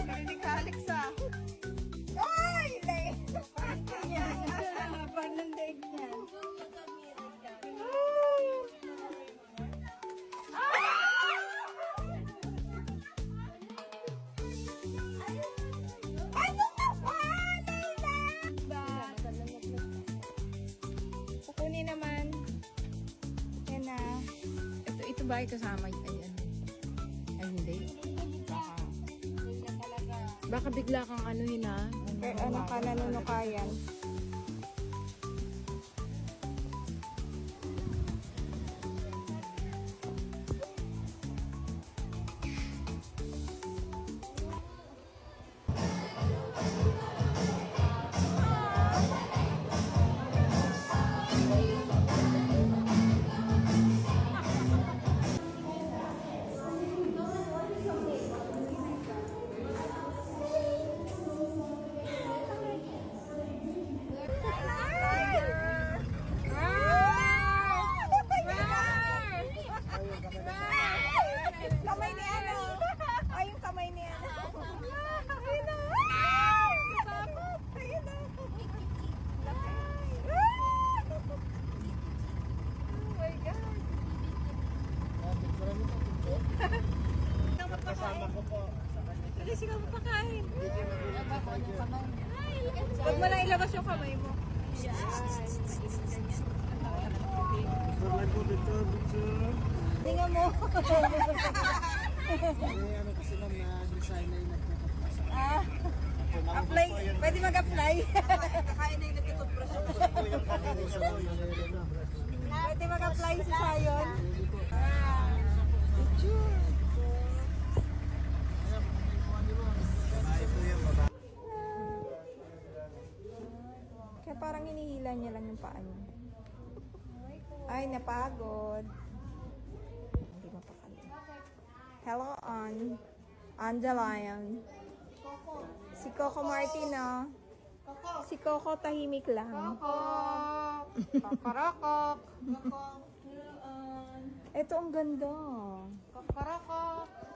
Narinig ka, Alexa. Ay! Panandig niya. Kukunin naman. Yan na. Ito ba ay kasama? Ayan. Ay, hindi. Baka bigla kang anuhin ha. Ano ka, nanunukayan. Kamay ni ano? Ay, yung kamay ni ano? Ayun na! Takot! Ayun na! Oh my God! Kasama ko po sa kanya. Sige, sila mapakain. Hindi na Huwag mo lang ilabas yung kamay mo. po dito. Tingnan mo. Ano kasi ma'am na design na yung nagpapapasa. Apply. Pwede mag-apply. Kakain na yung nagtutubrush. Pwede mag-apply si Sayon. Kaya parang hinihila niya lang yung paa niya. Ay, napagod. Hindi mapakali. Hello, On the Lion. Si Coco Martino. Si Coco tahimik lang. Kakarokok. Ito ang ganda. Kakarokok.